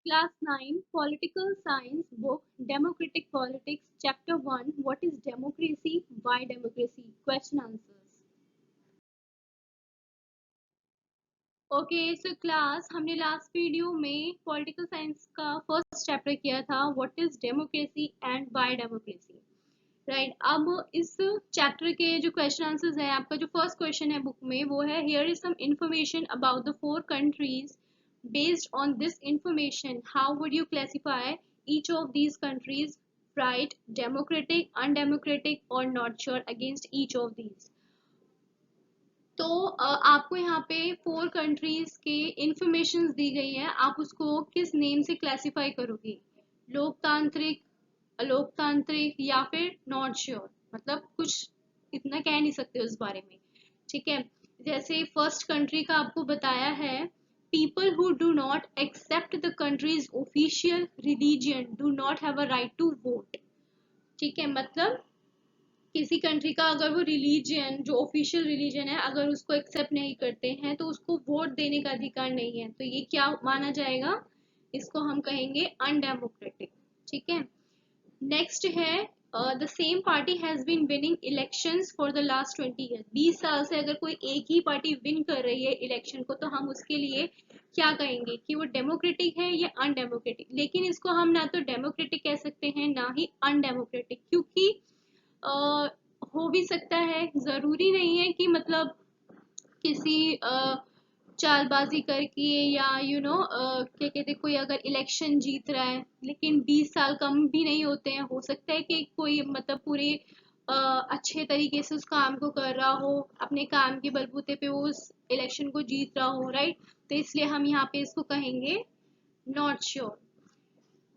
Class 9 Political Science book Democratic Politics Chapter 1 What is democracy? Why democracy? Question answers. So class हमने last video में political science का first chapter किया था what is democracy and why democracy right. अब इस chapter के जो question answers हैं, आपका जो फर्स्ट क्वेश्चन है बुक में वो है here is some information about the 4 countries based on this information how would you classify each of these countries, right, democratic, undemocratic or not sure against each of these। तो आपको यहाँ पे 4 countries के information दी गई है, आप उसको किस नेम से क्लासिफाई करोगे, लोकतांत्रिक, अलोकतांत्रिक या फिर नॉट श्योर, मतलब कुछ इतना कह नहीं सकते उस बारे में। ठीक है, जैसे फर्स्ट कंट्री का आपको बताया है people who do not accept the country's official religion do not have a right to vote। ठीक है, मतलब किसी कंट्री का अगर वो रिलीजन जो ऑफिशियल रिलीजन है अगर उसको एक्सेप्ट नहीं करते हैं तो उसको वोट देने का अधिकार नहीं है, तो ये क्या माना जाएगा, इसको हम कहेंगे अनडेमोक्रेटिक। ठीक है, नेक्स्ट है the same party has been winning elections for the last 20 year. 20 साल से अगर कोई एक ही पार्टी विन कर रही है इलेक्शन को तो हम उसके लिए क्या कहेंगे कि वो डेमोक्रेटिक है या अनडेमोक्रेटिक। लेकिन इसको हम ना तो डेमोक्रेटिक कह सकते हैं ना ही अनडेमोक्रेटिक, क्योंकि हो भी सकता है, जरूरी नहीं है कि मतलब किसी चालबाजी करके या क्या कहते कोई अगर इलेक्शन जीत रहा है लेकिन 20 साल कम भी नहीं होते हैं, हो सकता है कि कोई मतलब पूरे अच्छे तरीके से उस काम को कर रहा हो, अपने काम के बलबूते पे वो उस इलेक्शन को जीत रहा हो, राइट। तो इसलिए हम यहाँ पे इसको कहेंगे नॉट श्योर।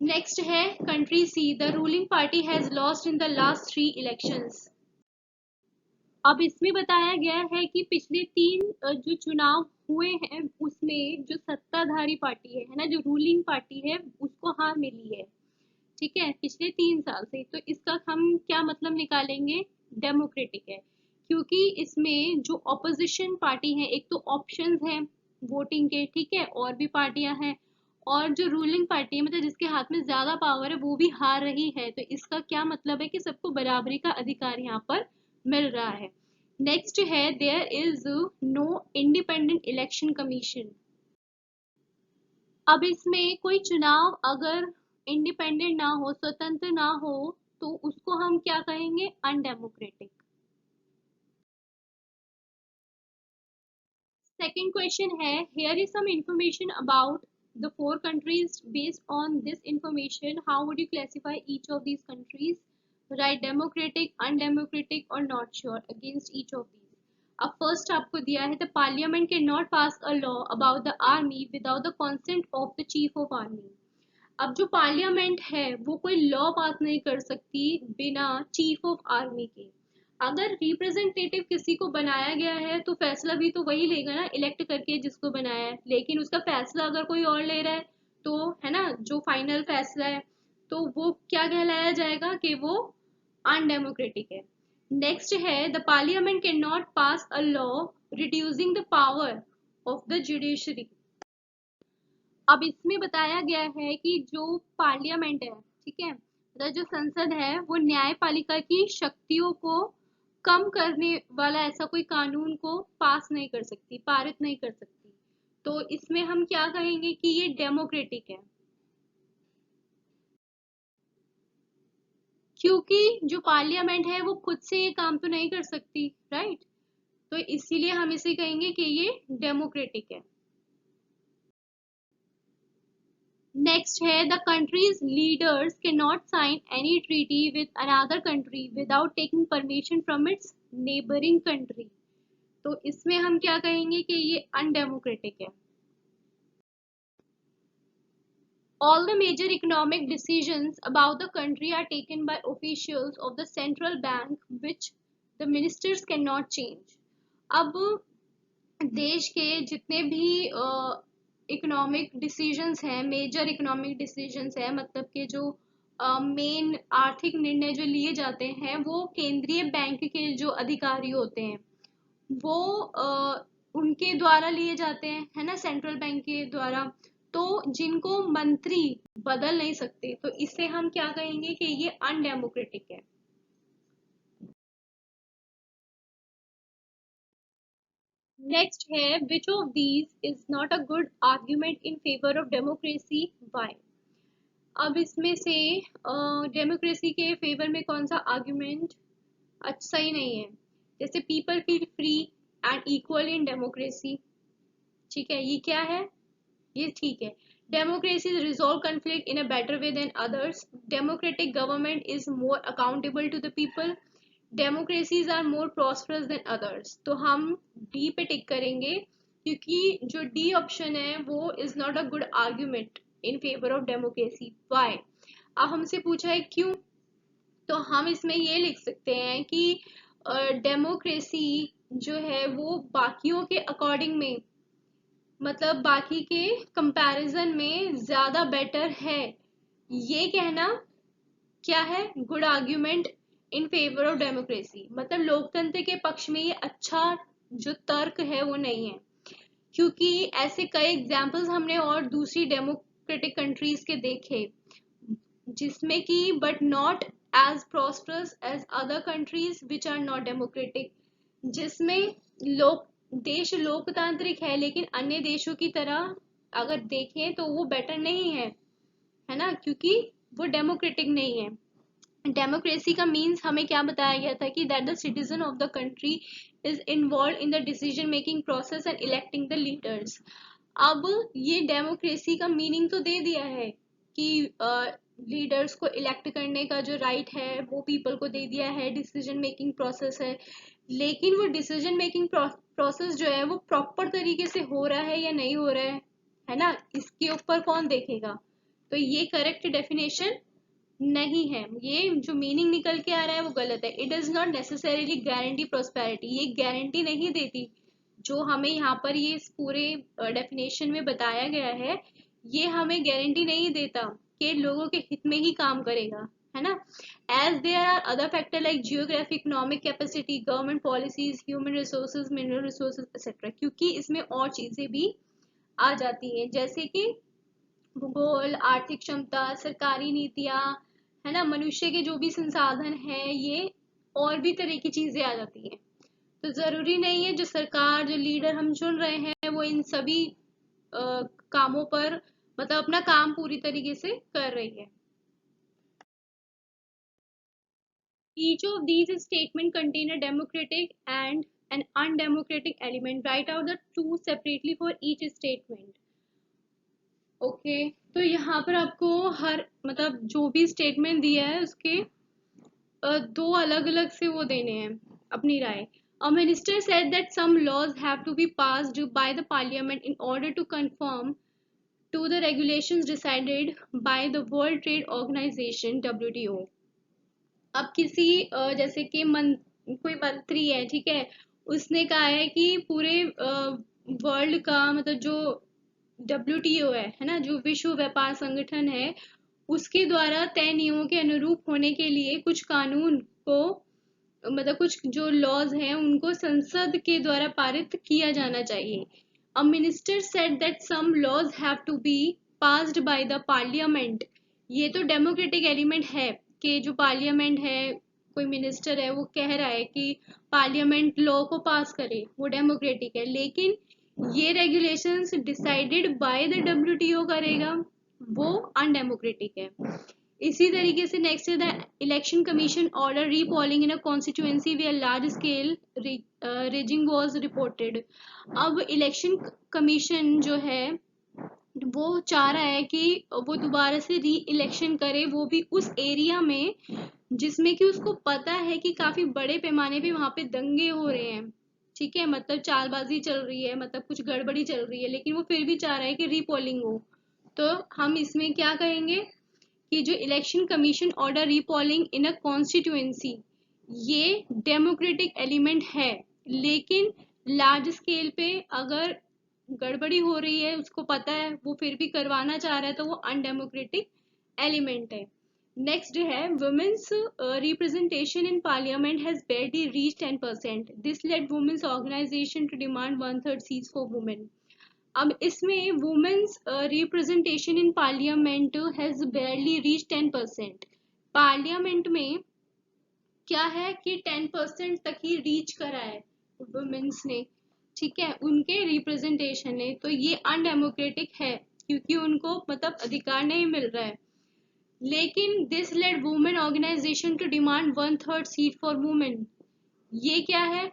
नेक्स्ट है country see the ruling party has lost in the last 3 elections. अब इसमें बताया गया है कि पिछले 3 जो चुनाव हुए हैं उसमें जो सत्ताधारी पार्टी है ना, जो रूलिंग पार्टी है उसको हार मिली है। ठीक है, पिछले 3 साल से, तो इसका हम क्या मतलब निकालेंगे, डेमोक्रेटिक है, क्योंकि इसमें जो ऑपोजिशन पार्टी है एक तो ऑप्शंस हैं वोटिंग के, ठीक है, और भी पार्टियां हैं, और जो रूलिंग पार्टी है मतलब जिसके हाथ में ज्यादा पावर है वो भी हार रही है, तो इसका क्या मतलब है कि सबको बराबरी का अधिकार यहाँ पर मिल रहा है। नेक्स्ट है there is no independent election commission. अब इसमें कोई चुनाव अगर इंडिपेंडेंट ना हो, स्वतंत्र ना हो, तो उसको हम क्या कहेंगे, अनडेमोक्रेटिक। सेकंड क्वेश्चन है here is some information about the 4 countries based on this information how would you classify each of these countries, right, democratic, undemocratic or not sure against each of these। अब first आपको दिया है the parliament can not pass a law about the army without the consent of the chief of army. अब जो parliament है वो कोई law पास नहीं कर सकती बिना चीफ ऑफ आर्मी के। अगर रिप्रेजेंटेटिव किसी को बनाया गया है तो फैसला भी तो वही लेगा ना, इलेक्ट करके जिसको बनाया है, लेकिन उसका फैसला अगर कोई और ले रहा है तो है ना, जो फाइनल फैसला है तो वो क्या कहलाया जाएगा कि वो अनडेमोक्रेटिक है। नेक्स्ट है the parliament can not pass a law reducing the power of the judiciary. अब इसमें बताया गया है कि जो पार्लियामेंट है, ठीक है, मतलब जो संसद है वो न्यायपालिका की शक्तियों को कम करने वाला ऐसा कोई कानून को पास नहीं कर सकती, पारित नहीं कर सकती, तो इसमें हम क्या कहेंगे कि ये डेमोक्रेटिक है, क्योंकि जो पार्लियामेंट है वो खुद से ये काम तो नहीं कर सकती, राइट, तो इसीलिए हम इसे कहेंगे कि ये डेमोक्रेटिक है। नेक्स्ट है the countries leaders can not sign any treaty with another country without taking permission from its neighbouring country, तो इसमें हम क्या कहेंगे कि ये अनडेमोक्रेटिक है। All the major economic decisions about the country are taken by officials of the central bank which the ministers cannot change। अब देश के जितने भी इकोनॉमिक डिसीजंस हैं, मेजर इकोनॉमिक डिसीजंस हैं, मतलब कि जो मेन आर्थिक निर्णय जो लिए जाते हैं वो केंद्रीय बैंक के जो अधिकारी होते हैं वो उनके द्वारा लिए जाते हैं, है ना, सेंट्रल बैंक के द्वारा। तो जिनको मंत्री बदल नहीं सकते, तो इसे हम क्या कहेंगे कि ये अनडेमोक्रेटिक है। नेक्स्ट है, which of these is not a good argument in favour of democracy, why. अब इसमें से डेमोक्रेसी के फेवर में कौन सा आर्ग्यूमेंट अच्छा ही नहीं है। जैसे people feel free and equal in democracy, ठीक है, ये क्या है, ये ठीक है। Democracy resolve conflict in a better way than others, democratic government is more accountable to the people, democracies are more prosperous than others. तो हम डी पे टिक करेंगे, क्योंकि जो डी ऑप्शन है वो is not a good argument in favour of democracy, why. अब हमसे पूछा है क्यों, तो हम इसमें ये लिख सकते हैं कि डेमोक्रेसी जो है वो बाकियों के अकॉर्डिंग में, मतलब बाकी के कंपैरिजन में ज्यादा बेटर है, ये कहना क्या है, good argument in favour of democracy. मतलब लोकतंत्र के पक्ष में ये अच्छा जो तर्क है वो नहीं है, क्योंकि ऐसे कई एग्जांपल्स हमने और दूसरी डेमोक्रेटिक कंट्रीज के देखे, जिसमें कि but not as prosperous as other countries which are not democratic, जिसमें लोक देश लोकतांत्रिक है लेकिन अन्य देशों की तरह अगर देखें तो वो बेटर नहीं है ना, क्योंकि वो डेमोक्रेटिक नहीं है। डेमोक्रेसी का मीन्स हमें क्या बताया गया था कि that the citizen of the country is involve in the decision making process and electing the leaders. अब ये डेमोक्रेसी का मीनिंग तो दे दिया है कि लीडर्स को इलेक्ट करने का जो राइट है वो पीपल को दे दिया है, डिसीजन मेकिंग प्रोसेस है, लेकिन वो डिसीजन मेकिंग प्रोसेस जो है वो प्रॉपर तरीके से हो रहा है या नहीं हो रहा है ना, इसके ऊपर कौन देखेगा। तो ये करेक्ट डेफिनेशन नहीं है, ये जो मीनिंग निकल के आ रहा है वो गलत है। It does not necessarily guarantee prosperity, ये गारंटी नहीं देती। जो हमें यहाँ पर ये इस पूरे डेफिनेशन में बताया गया है, ये हमें गारंटी नहीं देता कि लोगों के हित में ही काम करेगा, है ना। As there are other factor like geography, economic capacity, government policies, human resources, mineral resources etcetera, क्योंकि इसमें और चीजें भी आ जाती हैं, जैसे कि भूगोल, आर्थिक क्षमता, सरकारी नीतियां, है ना, मनुष्य के जो भी संसाधन है, ये और भी तरह की चीजें आ जाती हैं। तो जरूरी नहीं है जो सरकार, जो लीडर हम चुन रहे हैं वो इन सभी कामों पर, मतलब अपना काम पूरी तरीके से कर रही है। Each of these statement contain a democratic and an undemocratic element. Write out the two separately for each statement. Okay तो यहाँ पर आपको हर, मतलब जो भी स्टेटमेंट दिया है उसके दो अलग अलग से वो देने हैं अपनी राय। A minister said that some laws have to be passed by the parliament in order to conform to the regulations decided by the World Trade Organization WTO। अब किसी जैसे कि कोई मंत्री है, ठीक है, उसने कहा है कि पूरे वर्ल्ड का, मतलब जो WTO है ना, जो विश्व व्यापार संगठन है, उसके द्वारा तय नियमों के अनुरूप होने के लिए कुछ कानून को, मतलब कुछ जो लॉज हैं उनको संसद के द्वारा पारित किया जाना चाहिए। A minister said that some laws have to be passed by the parliament. ये तो डेमोक्रेटिक एलिमेंट है कि जो पार्लियामेंट है, कोई मिनिस्टर है वो कह रहा है कि पार्लियामेंट लॉ को पास करे, वो डेमोक्रेटिक है, लेकिन ये regulations decided by the WTO करेगा, वो अनडेमोक्रेटिक है। इसी तरीके से नेक्स्ट है the election commission order repolling in a constituency where large scale rigging was reported. अब इलेक्शन कमीशन जो है वो चाह रहा है कि वो दोबारा से री इलेक्शन करे, वो भी उस एरिया में जिसमें कि उसको पता है कि काफी बड़े पैमाने पे वहां पे दंगे हो रहे हैं, ठीक है, मतलब चालबाजी चल रही है, मतलब कुछ गड़बड़ी चल रही है, लेकिन वो फिर भी चाह रहा है कि रीपोलिंग हो। तो हम इसमें क्या कहेंगे कि जो election commission order repolling in a constituency, ये डेमोक्रेटिक एलिमेंट है, लेकिन लार्ज स्केल पे अगर गड़बड़ी हो रही है, उसको पता है, वो फिर भी करवाना चाह रहा है, तो वो अनडेमोक्रेटिक एलिमेंट है। नेक्स्ट है women's representation in parliament has barely reached 10%. This led women's organisation to demand 1/3 seats for women। अब इसमें women's representation in parliament has barely reach 10%। Parliament में क्या है कि 10% तक ही रीच करा है वुमेन्स ने, ठीक है, उनके रिप्रेजेंटेशन ने, तो ये अनडेमोक्रेटिक है क्योंकि उनको मतलब अधिकार नहीं मिल रहा है। लेकिन this led women organisation to demand 1/3 seat for women. ये क्या है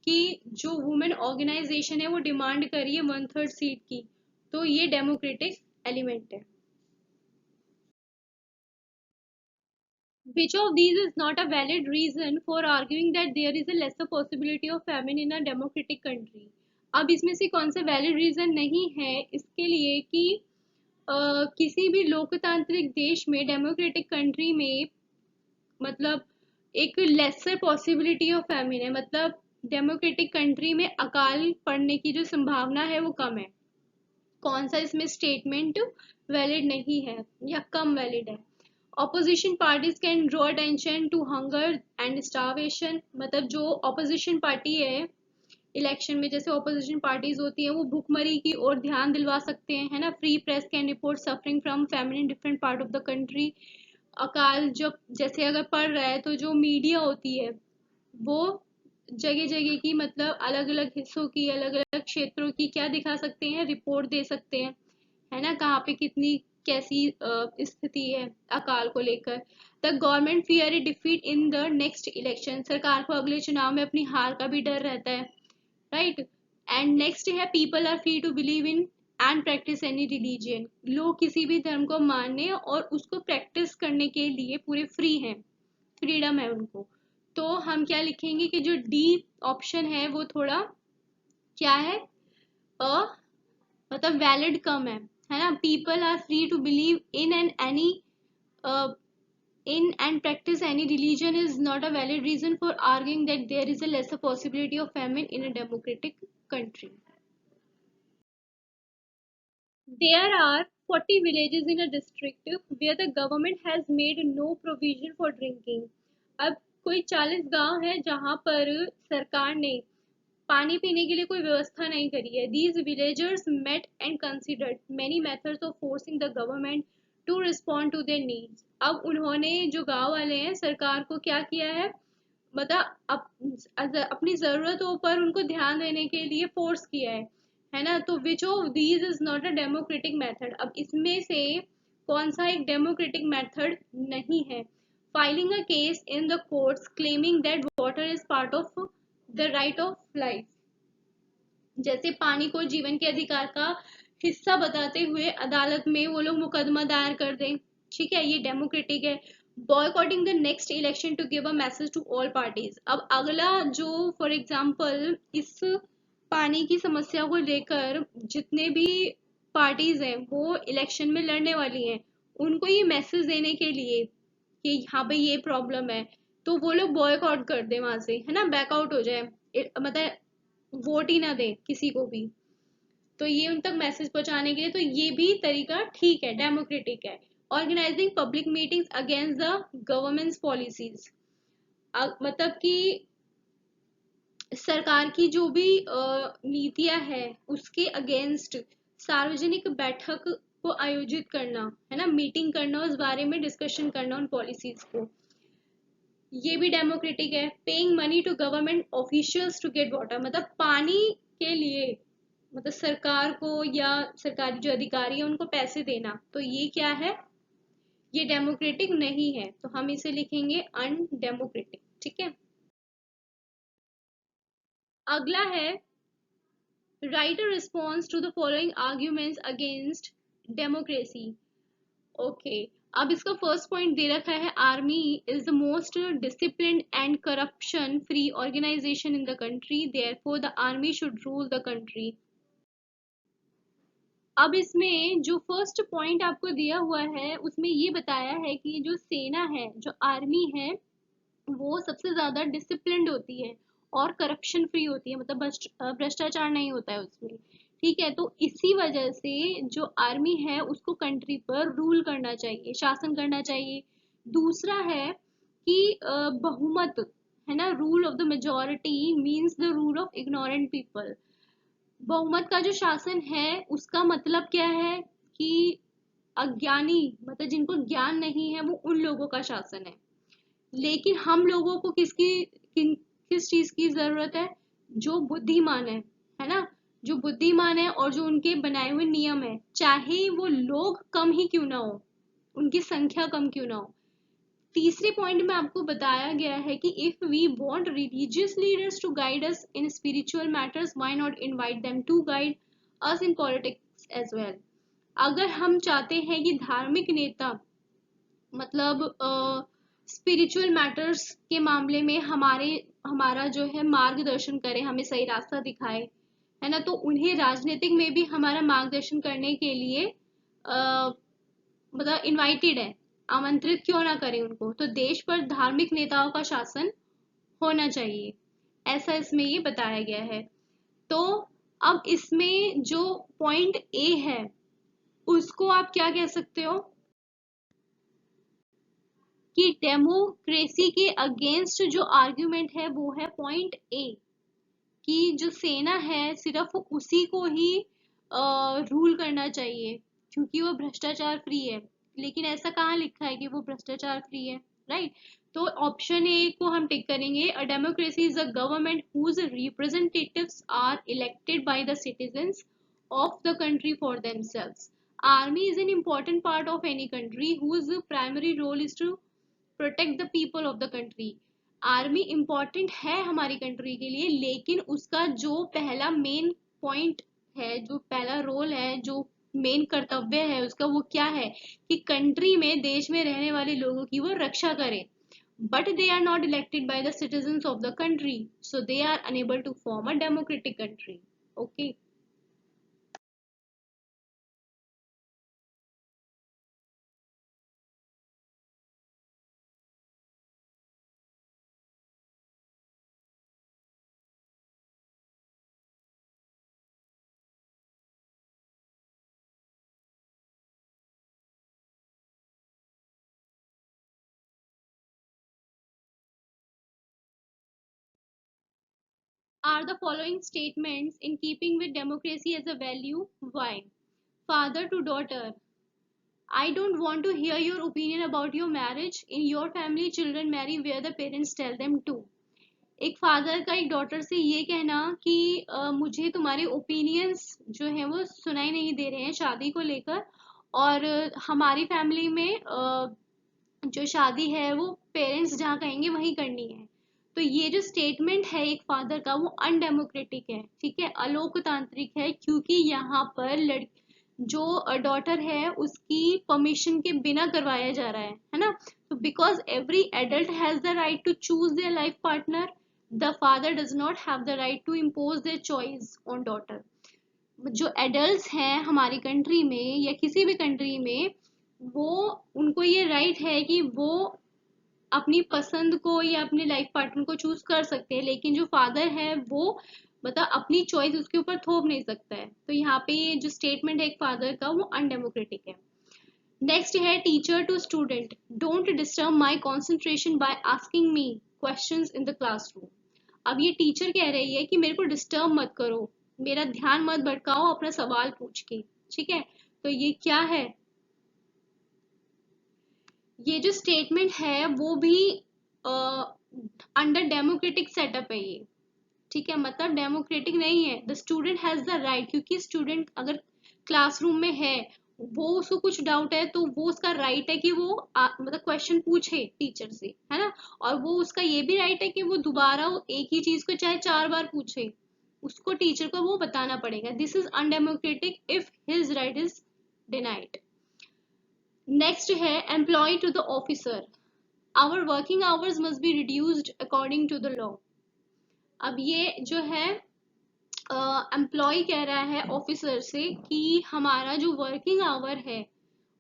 कि जो वुमेन ऑर्गेनाइजेशन है वो डिमांड कर रही है 1/3 सीट की, तो ये डेमोक्रेटिक एलिमेंट है। Which of these is not a valid reason for arguing that there is a lesser possibility of famine in a democratic country? अब इसमें से कौन सा वैलिड रीजन नहीं है इसके लिए कि किसी भी लोकतांत्रिक देश में, डेमोक्रेटिक कंट्री में, मतलब एक लेसर पॉसिबिलिटी ऑफ फैमिन है, मतलब डेमोक्रेटिक कंट्री में अकाल पड़ने की जो संभावना है वो कम है। कौन सा इसमें स्टेटमेंट वैलिड नहीं है या कम वैलिड है? Opposition parties can draw attention to hunger and starvation, मतलब जो ऑपोजिशन पार्टी है इलेक्शन में, जैसे ऑपोजिशन पार्टीज होती है, वो भूखमरी की ओर ध्यान दिलवा सकते हैं, है ना। Free press can report suffering from family in different part of the country. अकाल जब जैसे अगर पड़ रहा है तो जो मीडिया होती है वो जगह जगह की, मतलब अलग अलग हिस्सों की, अलग अलग क्षेत्रों की क्या दिखा सकते हैं, रिपोर्ट दे सकते हैं, है ना, कहाँ पे कितनी कैसी स्थिति है अकाल को लेकर। The government fear A defeat in the next election, सरकार को अगले चुनाव में अपनी हार का भी डर रहता है, राइट। एंड नेक्स्ट है people are free to believe in and practice any religion, लोग किसी भी धर्म को मानने और उसको प्रैक्टिस करने के लिए पूरे फ्री हैं, फ्रीडम है उनको। तो हम क्या लिखेंगे कि जो डी ऑप्शन है वो थोड़ा क्या है, अ मतलब वैलिड कम है ना। People are free to believe in and any in and practice any religion is not a valid reason for arguing that there is a lesser possibility of famine in a democratic country. There are 40 villages in a district where the government has made no provision for drinking. अब कोई 40 गांव है जहां पर सरकार ने पानी पीने के लिए कोई व्यवस्था नहीं करी है। These villagers met and considered many methods of forcing the government to respond to their needs. अब उन्होंने, जो गांव वाले हैं, सरकार को क्या किया है, मतलब अपनी जरूरतों पर उनको ध्यान देने के लिए फोर्स किया है ना। तो which of these is not a democratic method, अब इसमें से कौन सा एक डेमोक्रेटिक मेथड नहीं है? Filing a case in the courts claiming that water is part of the right of life, जैसे पानी को जीवन के अधिकार का हिस्सा बताते हुए अदालत में वो लोग मुकदमा दायर कर दें, ठीक है, ये डेमोक्रेटिक है। Boycotting the next election to give a message to all parties, अब अगला जो फॉर एग्जांपल इस पानी की समस्या को लेकर जितने भी पार्टीज हैं वो इलेक्शन में लड़ने वाली हैं, उनको ये मैसेज देने के लिए कि हाँ भाई ये प्रॉब्लम है, तो वो लोग बॉयकॉट कर दे वहां से, है ना, बैकआउट हो जाए, मतलब वोट ही ना दे किसी को भी। तो ये उन तक मैसेज पहुंचाने के लिए, तो ये भी तरीका ठीक है, डेमोक्रेटिक है। Organising public meetings against the government's policies, मतलब कि सरकार की जो भी नीतियां है उसके अगेंस्ट सार्वजनिक बैठक को आयोजित करना, है ना, मीटिंग करना, उस बारे में डिस्कशन करना उन पॉलिसीज को, ये भी डेमोक्रेटिक है। Paying money to government officials to get water, मतलब पानी के लिए, मतलब सरकार को या सरकारी जो अधिकारी है उनको पैसे देना, तो ये क्या है, ये डेमोक्रेटिक नहीं है, तो हम इसे लिखेंगे अनडेमोक्रेटिक, ठीक है। अगला है write a response to the following arguments against democracy. Okay, अब इसका फर्स्ट पॉइंट दे रखा है, army is the most disciplined and corruption free organisation in the country, therefore the army should rule the country. अब इसमें जो first point आपको दिया हुआ है उसमें ये बताया है कि जो सेना है, जो आर्मी है, वो सबसे ज्यादा डिसिप्लिन्ड होती है और करप्शन फ्री होती है, मतलब भ्रष्टाचार नहीं होता है उसमें, ठीक है। तो इसी वजह से जो आर्मी है उसको कंट्री पर रूल करना चाहिए, शासन करना चाहिए। दूसरा है कि बहुमत, है ना, rule of the majority means the rule of ignorant people, बहुमत का जो शासन है उसका मतलब क्या है कि अज्ञानी, मतलब जिनको ज्ञान नहीं है, वो उन लोगों का शासन है। लेकिन हम लोगों को किस चीज की जरूरत है? जो बुद्धिमान है ना, जो बुद्धिमान है और जो उनके बनाए हुए नियम है, चाहे वो लोग कम ही क्यों ना हो, उनकी संख्या कम क्यों ना हो। तीसरे पॉइंट में आपको बताया गया है कि if we want religious leaders to guide us in spiritual matters, why not invite them to guide us in politics as well. अगर हम चाहते हैं कि धार्मिक नेता, मतलब स्पिरिचुअल मैटर्स के मामले में हमारा जो है मार्गदर्शन करे, हमें सही रास्ता दिखाए, है ना, तो उन्हें राजनीतिक में भी हमारा मार्गदर्शन करने के लिए मतलब इनवाइटेड है, आमंत्रित क्यों ना करें उनको। तो देश पर धार्मिक नेताओं का शासन होना चाहिए, ऐसा इसमें ये बताया गया है। तो अब इसमें जो पॉइंट ए है उसको आप क्या कह सकते हो कि डेमोक्रेसी के अगेंस्ट जो आर्ग्यूमेंट है वो है पॉइंट ए, कि जो सेना है सिर्फ उसी को ही रूल करना चाहिए क्योंकि वो भ्रष्टाचार फ्री है। लेकिन ऐसा कहाँ लिखा है कि वो भ्रष्टाचार फ्री है? राइट। तो ऑप्शन ए को हम टिक करेंगे। A democracy is a government whose representatives are elected by the citizens of the country for themselves. Army is an important part of any country whose primary role is to protect the people of the country. Army important है हमारी country के लिए, लेकिन उसका जो पहला main point है, जो पहला रोल है, जो मेन कर्तव्य है उसका, वो क्या है कि कंट्री में, देश में रहने वाले लोगों की वो रक्षा करे। But they are not elected by the citizens of the country, so they are unable to form a democratic country. Okay. Are the following statements in keeping with democracy as a value? Why? Father to daughter: I don't want to hear your opinion about your marriage. In your family, children marry where the parents tell them to. एक father का एक daughter से ये कहना कि मुझे तुम्हारे opinions जो है वो सुनाई नहीं दे रहे हैं शादी को लेकर, और हमारी फैमिली में जो शादी है वो पेरेंट्स जहाँ कहेंगे वहीं करनी है। तो ये जो स्टेटमेंट है एक फादर का, वो अनडेमोक्रेटिक है, ठीक है, अलोकतांत्रिक है, क्योंकि यहाँ पर जो डॉटर है उसकी परमिशन के बिना करवाया जा रहा है ना। तो because every adult has the right to choose their life partner, the father does not have the right to impose their choice on daughter. जो एडल्ट्स हैं हमारी कंट्री में या किसी भी कंट्री में, वो उनको ये राइट है कि वो अपनी पसंद को या अपने लाइफ पार्टनर को चूज कर सकते हैं, लेकिन जो फादर है वो मतलब अपनी चॉइस उसके ऊपर थोप नहीं सकता है। तो यहाँ पे ये जो स्टेटमेंट है एक फादर का, वो अनडेमोक्रेटिक है। नेक्स्ट है teacher to student: don't disturb my concentration by asking me questions in the classroom. अब ये टीचर कह रही है कि मेरे को डिस्टर्ब मत करो, मेरा ध्यान मत भटकाओ अपना सवाल पूछ के, ठीक है। तो ये क्या है? ये जो स्टेटमेंट है वो भी अंडर डेमोक्रेटिक सेटअप है ये, ठीक है, मतलब डेमोक्रेटिक नहीं है। The student has the right, क्योंकि स्टूडेंट अगर क्लासरूम में है, वो उसको कुछ डाउट है तो वो उसका राइट है कि वो मतलब क्वेश्चन पूछे टीचर से, है ना। और वो उसका ये भी राइट है कि वो दोबारा एक ही चीज को चाहे 4 बार पूछे, उसको टीचर को वो बताना पड़ेगा। This is undemocratic if his right is denied. Next है employ to the officer: our working hours must be reduced according to the law. अब ये जो है एम्प्लॉय कह रहा है ऑफिसर से कि हमारा जो वर्किंग आवर है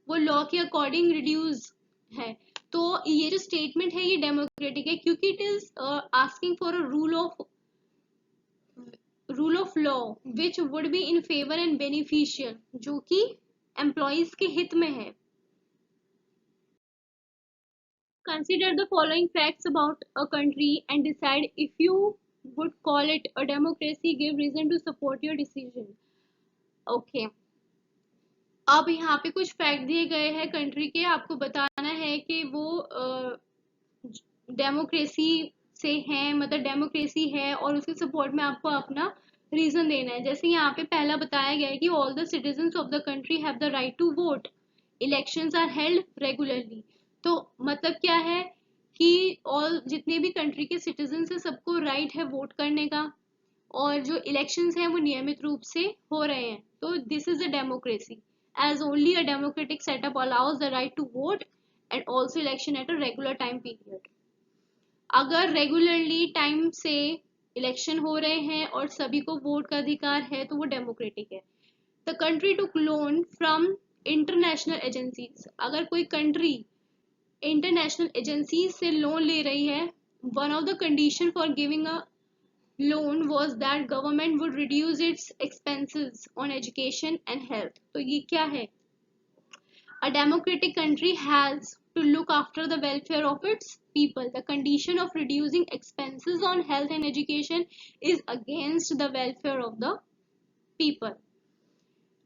वो लॉ के अकॉर्डिंग रिड्यूस है। तो ये जो स्टेटमेंट है ये डेमोक्रेटिक है, क्योंकि it is asking for a rule of law which would be in favour and beneficial, जो कि एम्प्लॉयज के हित में है। Consider the following facts about a country and decide if you would call it a democracy give reason to support your decision. Okay. अब यहाँ पे कुछ फैक्ट दिए गए हैं कंट्री के, आपको बताना है कि वो डेमोक्रेसी से है, मतलब डेमोक्रेसी है, और उसके सपोर्ट में आपको अपना रीजन देना है। जैसे यहाँ पे पहला बताया गया है कि all the citizens of the country have the right to vote, elections are held regularly. तो मतलब क्या है कि ऑल जितने भी कंट्री के सिटीजन्स है सबको राइट है वोट करने का, और जो इलेक्शंस हैं वो नियमित रूप से हो रहे हैं। तो this is a democracy, as only a democratic setup allows the right to vote and also election at a regular time period. अगर रेगुलरली टाइम से इलेक्शन हो रहे हैं और सभी को वोट का अधिकार है तो वो डेमोक्रेटिक है। The country took loan from international agencies, अगर कोई कंट्री इंटरनेशनल एजेंसीज से लोन ले रही है, one of the condition for giving a loan was that government would reduce its expenses on education and health. तो ये क्या है? A democratic country has to look after the welfare of its people. The condition of reducing expenses on health and education is against the welfare of the people.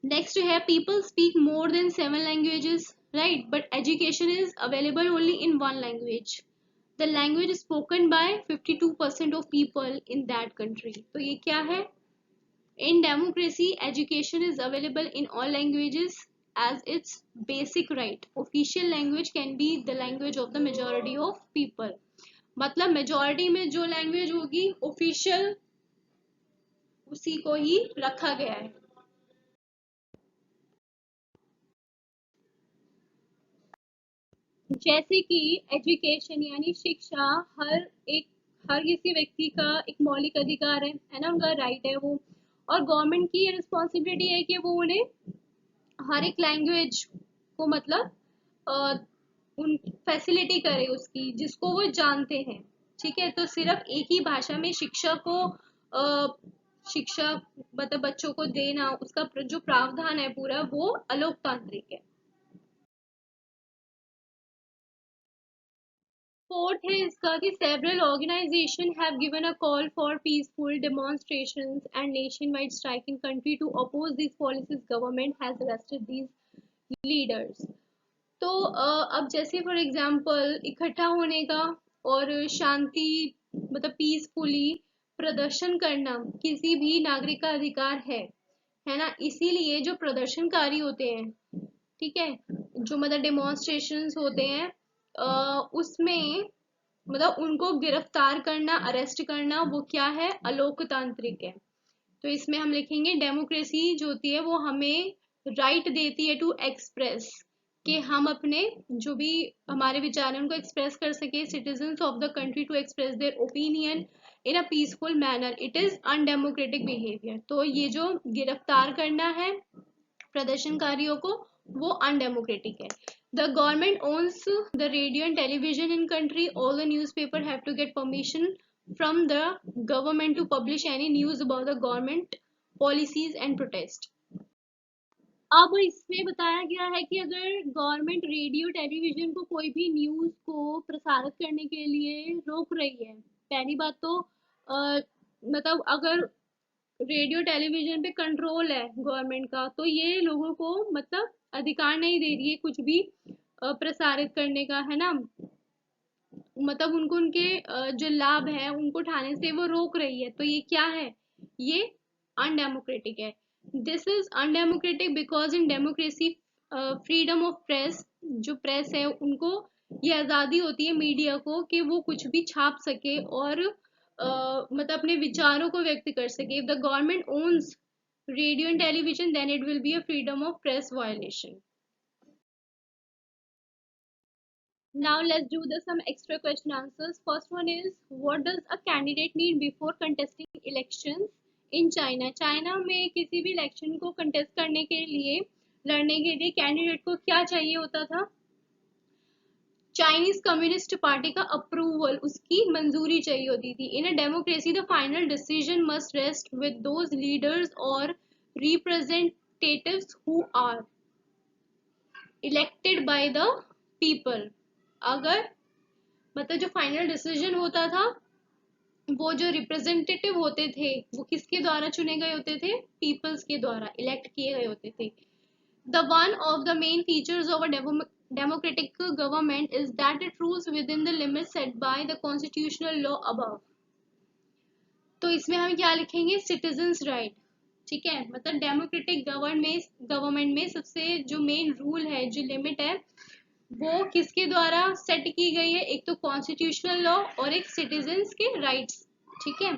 Next we have people speak more than 7 languages, right? But education is available only in one language. The language is spoken by 52% of people in that country. तो ये क्या है? In democracy, education is available in all languages as its basic right. Official language can be the language of the majority of people. मतलब majority में जो language होगी official उसी को ही रखा गया है। जैसे कि एजुकेशन यानी शिक्षा हर किसी व्यक्ति का एक मौलिक अधिकार है ना, उनका राइट है वो, और गवर्नमेंट की ये रिस्पॉन्सिबिलिटी है कि वो उन्हें हर एक लैंग्वेज को मतलब उन फैसिलिटी करे उसकी जिसको वो जानते हैं। ठीक है, तो सिर्फ एक ही भाषा में शिक्षा को शिक्षा मतलब बच्चों को देना, उसका जो प्रावधान है पूरा वो अलोकतांत्रिक है। फोर्थ है इसका कि several organizations have given a call for peaceful demonstrations and nationwide strike in country to oppose these policies. Government has arrested these leaders. तो अब जैसे फॉर एग्जांपल इकट्ठा होने का और शांति मतलब पीसफुली प्रदर्शन करना किसी भी नागरिक का अधिकार है ना। इसीलिए जो प्रदर्शनकारी होते हैं, ठीक है, जो मतलब डेमोन्स्ट्रेशंस होते हैं उसमें मतलब उनको गिरफ्तार करना, अरेस्ट करना, वो क्या है? अलोकतांत्रिक है। तो इसमें हम लिखेंगे डेमोक्रेसी जो होती है वो हमें राइट देती है टू एक्सप्रेस, कि हम अपने जो भी हमारे विचार हैं उनको एक्सप्रेस कर सके। Citizens of the country to express their opinion in a peaceful manner, it is undemocratic behaviour. तो ये जो गिरफ्तार करना है प्रदर्शनकारियों को वो अनडेमोक्रेटिक है। The government owns the radio and television in country. All the newspaper have to get permission from the government to publish any news about the government policies and protest. अब इसमें बताया गया है कि अगर गवर्नमेंट रेडियो टेलीविजन को कोई भी न्यूज को प्रसारित करने के लिए रोक रही है, पहली बात तो मतलब अगर रेडियो टेलीविजन पे कंट्रोल है गवर्नमेंट का तो ये लोगों को मतलब अधिकार नहीं दे रही है कुछ भी प्रसारित करने का, है ना। मतलब उनको उनके जो लाभ है उनको उठाने से वो रोक रही है, तो ये क्या है? ये अनडेमोक्रेटिक है। This is undemocratic because in democracy freedom of press, जो प्रेस है उनको ये आज़ादी होती है मीडिया को कि वो कुछ भी छाप सके और मतलब अपने विचारों को व्यक्त कर सके। If the government owns radio and television then it will be a freedom of press violation. Now let's do some extra question answers. First one is what does a candidate need before contesting elections in China? China में किसी भी election को contest करने के लिए लड़ने के लिए कैंडिडेट को क्या चाहिए होता था? चाइनीज कम्युनिस्ट पार्टी का अप्रूवल, उसकी मंजूरी चाहिए होती थी। In a democracy the final decision must rest with those leaders और representatives who are elected by the people. अगर मतलब जो फाइनल डिसीजन होता था वो जो रिप्रेजेंटेटिव होते थे वो किसके द्वारा चुने गए होते थे, पीपल्स के द्वारा इलेक्ट किए गए होते थे। The one of the main features of a democratic government is that it rules within the limits set by the constitutional law above। तो इसमें हम क्या लिखेंगे, सिटीजन्स राइट। ठीक है, मतलब डेमोक्रेटिक गवर्नमेंट में सबसे जो मेन रूल है, जो लिमिट है, वो किसके द्वारा सेट की गई है, एक तो कॉन्स्टिट्यूशनल लॉ और एक सिटीजन्स के राइट्स। ठीक है,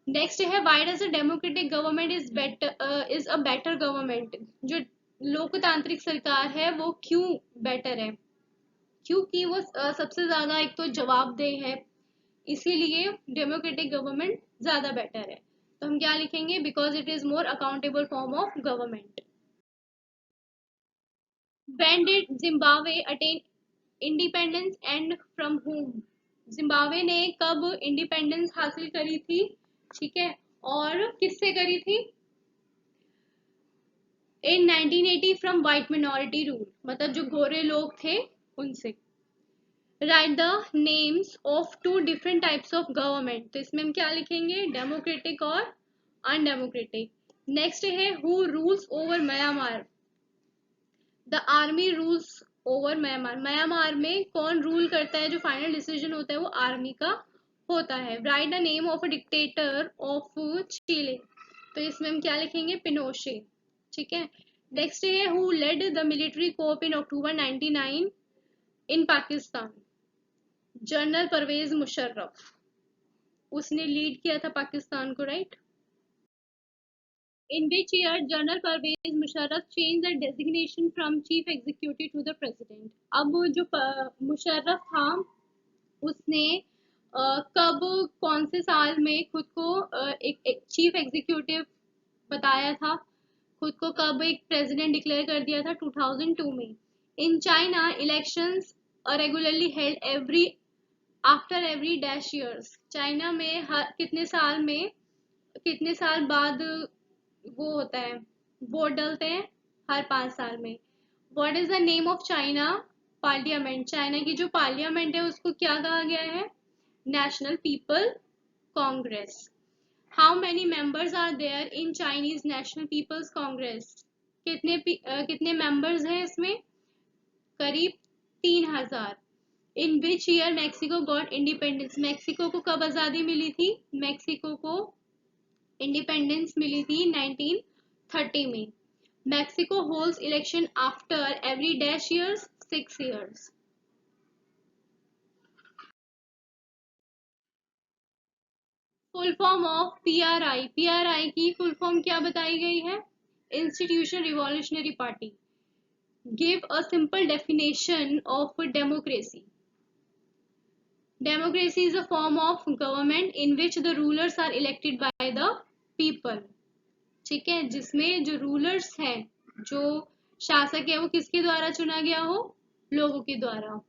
नेक्स्ट है why does a democratic government is a better government. जो लोकतांत्रिक सरकार है वो क्यों बेटर है, क्योंकि वो सबसे ज्यादा एक तो जवाबदेह है, इसीलिए डेमोक्रेटिक गवर्नमेंट ज्यादा बेटर है। तो हम क्या लिखेंगे, because it is more accountable form of government. When did Zimbabwe attain independence and from home. Zimbabwe ने कब इंडिपेंडेंस हासिल करी थी, ठीक है, और किससे करी थी, in 1980 from white minority rule, मतलब जो गोरे लोग थे उनसे। Write the names of two different types of government. तो इसमें हम क्या लिखेंगे, डेमोक्रेटिक और अनडेमोक्रेटिक। नेक्स्ट है who rules over Myanmar. The army rules over Myanmar. Myanmar में कौन रूल करता है, जो फाइनल डिसीजन होता है वो आर्मी का होता है। Write the name of a dictator of Chile. तो इसमें हम क्या लिखेंगे, पिनोशे। ठीक है, नेक्स्ट है who led the military coup in October 99 in Pakistan. General Pervez Musharraf, उसने लीड किया था पाकिस्तान को, right. In which year general Pervez Musharraf change the designation from chief executive to the president. अब जो मुशर्रफ था उसने कब, कौन से साल में खुद को एक चीफ एग्जीक्यूटिव बताया था, खुद को कब एक प्रेसिडेंट डिक्लेयर कर दिया था, 2002 में। In China elections are regularly held every after every dash years. China में हर कितने साल बाद वो होता है, वोट डलते हैं, हर 5 साल में। What is the name of China parliament. China की जो पार्लियामेंट है उसको क्या कहा गया है, national people congress. How many members are there in Chinese national peoples congress. कितने मेंबर्स हैं इसमें, करीब 3000। In which year Mexico got independence. Mexico को कब आजादी मिली थी, मैक्सिको को इंडिपेंडेंस मिली थी 1930 में। Mexico holds election after every dash years, 6 years. Full form of PRI. PRI की फुल फॉर्म क्या बताई गई है, institution revolutionary party. Give a simple definition of democracy. Democracy is a form of government in which the rulers are elected by the people। ठीक है, जिसमें जो rulers हैं, जो शासक है, वो किसके द्वारा चुना गया हो, लोगों के द्वारा।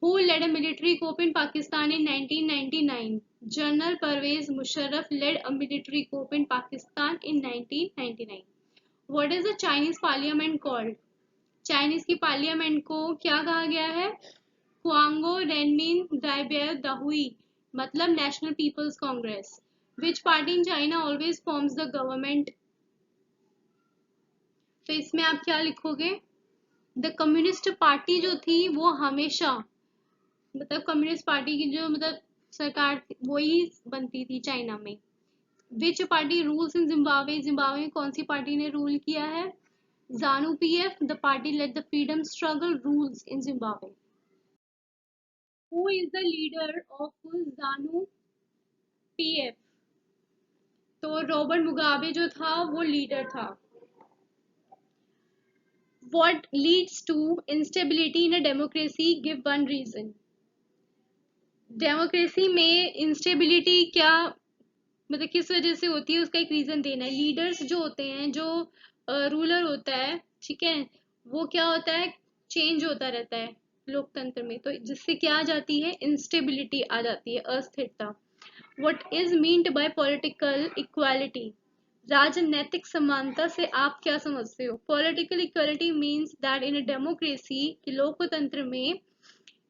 Who led a military coup in Pakistan in 1999? General Pervez Musharraf led a military coup in Pakistan in 1999। What is the Chinese parliament called? Chinese की पार्लियामेंट को क्या कहा गया है, क्वांगो रेनमिन दाइबेर दाहुई, मतलब National peoples Congress. Which party in China always forms the government. तो इसमें आप क्या लिखोगे, द कम्युनिस्ट पार्टी जो थी वो हमेशा, मतलब कम्युनिस्ट पार्टी की जो मतलब सरकार थी वही बनती थी चाइना में। विच party rules in Zimbabwe. Zimbabwe में कौन सी पार्टी ने रूल किया है, ZANU PF, the party led the freedom struggle, rules in Zimbabwe। Who is the leader of ZANU PF? तो रॉबर्ट मुगाबे जो था वो लीडर था। What leads to instability in a democracy? Give one reason। Democracy में instability क्या, मतलब किस वजह से होती है, उसका एक रीजन देना है। लीडर्स जो होते हैं, जो रूलर होता है, ठीक है, वो क्या होता है, चेंज होता रहता है लोकतंत्र में, तो जिससे क्या आ जाती है, इंस्टेबिलिटी आ जाती है, अस्थिरता। What is meant by political equality. राजनैतिक समानता से आप क्या समझते हो। Political equality means that in a democracy, लोकतंत्र में,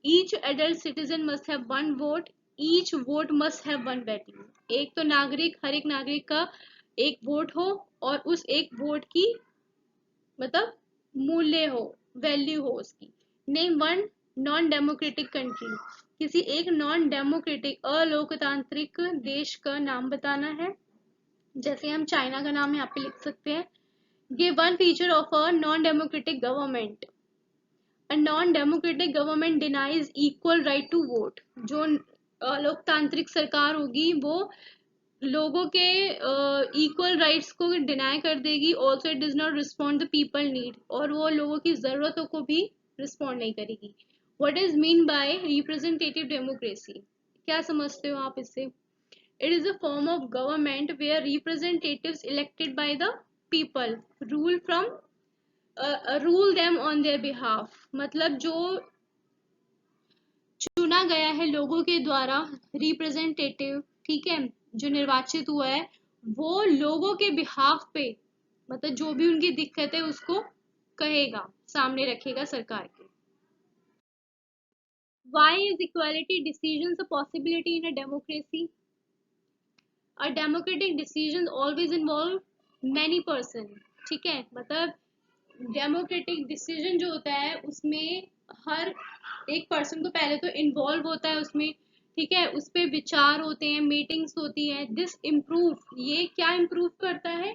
each adult citizen must have one vote each vote must have one value, एक तो नागरिक, हर एक नागरिक का एक वोट हो और उस एक वोट की मतलब मूल्य हो, वैल्यू हो उसकी। Name one non democratic country, किसी एक नॉन डेमोक्रेटिक अलोकतांत्रिक देश का नाम बताना है। जैसे हम चाइना का नाम यहाँ पे लिख सकते हैं। Give one feature of a non democratic government. A non democratic government denies equal right to vote, जो लोकतांत्रिक सरकार होगी वो लोगों के इक्वल राइट्स को डिनाई कर देगी। Also it does not respond the people need, और वो लोगों की जरूरतों को भी रिस्पॉन्ड नहीं करेगी। What is mean by representative democracy, क्या समझते हो आप इससे? It is a form of government where representatives elected by the people rule from rule them on their behalf, मतलब जो चुना गया है लोगों के द्वारा, रिप्रेजेंटेटिव, ठीक है, जो निर्वाचित हुआ है वो लोगों के बिहाफ पे, मतलब जो भी उनकी दिक्कत है उसको कहेगा, सामने रखेगा सरकार के। Why is equality decisions a possibility in a democracy? A democratic decisions always involve many person, ठीक है, मतलब डेमोक्रेटिक डिसीजन जो होता है उसमें हर एक पर्सन को पहले तो इन्वॉल्व होता है उसमें, ठीक है, उस पे विचार होते हैं, मीटिंग्स होती हैं। दिस इम्प्रूव, ये क्या इम्प्रूव करता है?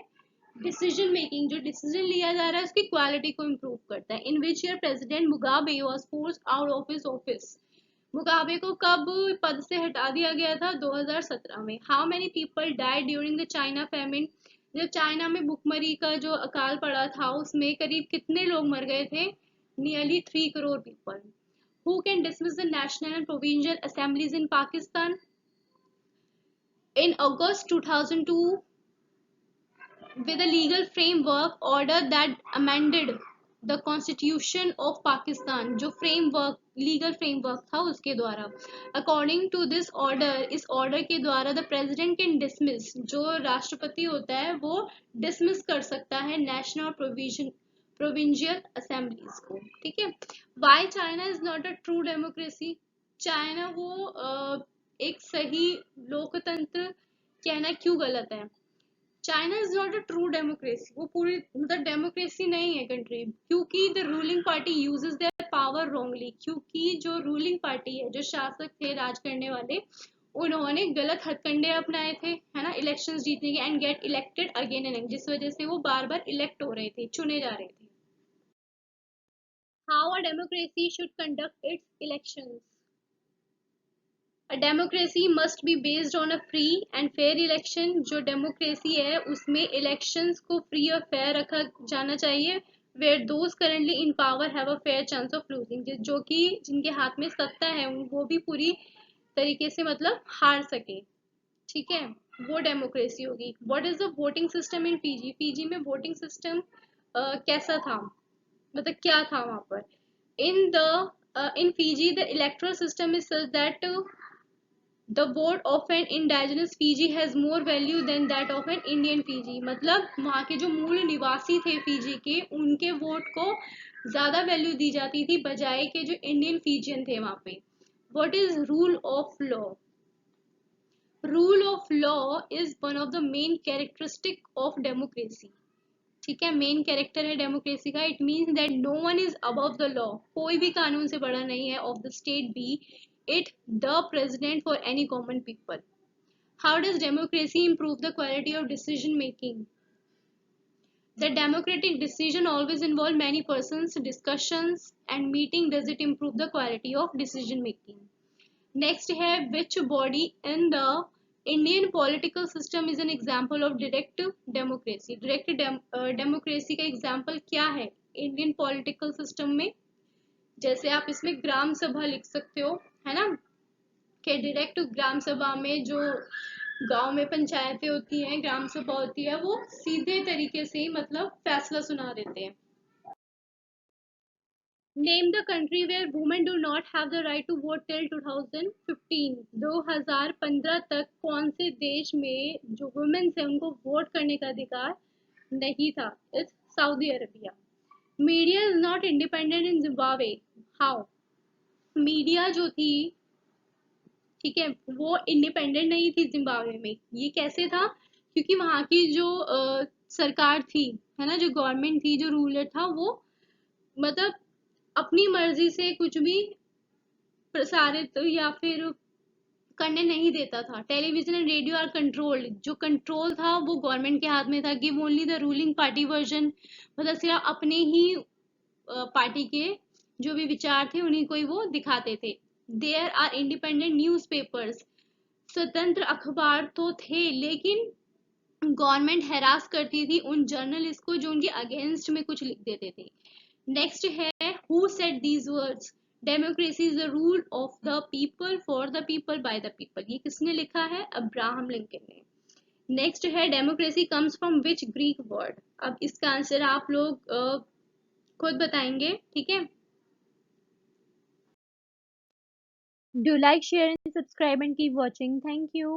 डिसीजन मेकिंग, जो डिसीजन लिया जा रहा है उसकी क्वालिटी को इम्प्रूव करता है। In which year president Mugabe was forced out of his office, Mugabe को कब पद से हटा दिया गया था? 2017 में। How many people died during the China famine, जब चाइना में भुखमरी का जो अकाल पड़ा था उसमें करीब कितने लोग मर गए थे? Nearly 3 crore people. Who can dismiss the national and provincial assemblies in Pakistan? In August 2002 with a legal framework order that amended the constitution of Pakistan, जो framework, legal framework था उसके द्वारा, according to this order, इस order के द्वारा the president can dismiss, जो राष्ट्रपति होता है वो dismiss कर सकता है national provincial assemblies को, ठीक है। why China is not a true democracy? China वो एक सही लोकतंत्र कहना क्यों गलत है? China is not a true democracy, वो पूरी मतलब डेमोक्रेसी नहीं है कंट्री, क्योंकि the ruling party uses their power wrongly, क्योंकि जो रूलिंग पार्टी है, जो शासक थे, राज करने वाले, उन्होंने गलत हथकंडे अपनाए थे, है ना, इलेक्शंस जीतने के, and get elected again and again, जिस वजह से वो बार बार इलेक्ट हो रहे थे, चुने जा रहे थे। How a democracy should conduct it's elections? A democracy must be based on a free and fair election, जो डेमोक्रेसी है उसमें इलेक्शंस को फ्री और फेयर रखा जाना चाहिए, where those currently in power have a fair chance of losing, जो कि जिनके हाथ में सत्ता है वो भी पूरी तरीके से मतलब हार सके, ठीक है, वो डेमोक्रेसी होगी। What is the voting system in PG? PG में वोटिंग सिस्टम कैसा था, मतलब क्या था वहां पर? In the in PG the erectile system is such that the vote of an indigenous Fiji has more value than that of an Indian Fiji, मतलब वहाँ के जो मूल निवासी थे फीजी के, उनके वोट को ज्यादा वैल्यू दी जाती थी बजाय के जो इंडियन फीजियन थे वहाँ पे। What is rule of law? Rule of law is one of the main characteristic of democracy, ठीक है, मेन कैरेक्टर है डेमोक्रेसी का। It means that no one is above the law, कोई भी कानून से बड़ा नहीं है, of the state be it the president for any common people. How does democracy improve the quality of decision making? The democratic decision always involve many persons, discussions and meeting. Does it improve the quality of decision making? Next है which body in the Indian political system is an example of direct democracy? Direct democracy का example क्या है Indian political system में? जैसे आप इसमें ग्राम सभा लिख सकते हो, है ना, कि डायरेक्ट ग्राम सभा में जो गांव में पंचायतें होती हैं, ग्राम सभा होती है, वो सीधे तरीके से मतलब फैसला सुना देते हैं। Name the country where women do not have the right to vote till 2015. 2015 तक कौन से देश में जो वुमेन है उनको वोट करने का अधिकार नहीं था? It's Saudi Arabia. Media is not independent in Zimbabwe. How? Media जो थी ठीक है, वो इंडिपेंडेंट नहीं थी जिम्बाब्वे में। ये कैसे था? क्योंकि वहाँ की जो सरकार थी, है ना, जो गवर्नमेंट थी, जो रूलर था, वो मतलब अपनी मर्जी से कुछ भी प्रसारित या फिर करने नहीं देता था। Television and radio are controlled, जो कंट्रोल था वो गवर्नमेंट के हाथ में था। Give only the ruling party version, मतलब सिर्फ अपने ही पार्टी के जो भी विचार थे उन्हीं को ही वो दिखाते थे। देयर आर इंडिपेंडेंट न्यूज़पेपर्स, स्वतंत्र अखबार तो थे, लेकिन गवर्नमेंट हैरास करती थी उन जर्नलिस्ट को जो उनके अगेंस्ट में कुछ लिख देते थे। नेक्स्ट है, who said these words, democracy is the rule of the people for the people bye the people. ये किसने लिखा है? अब्राहम लिंकन ने। नेक्स्ट है, democracy comes from which Greek word. अब इसका आंसर आप लोग खुद बताएंगे, ठीक है। Do like, share and subscribe and keep watching. Thank you.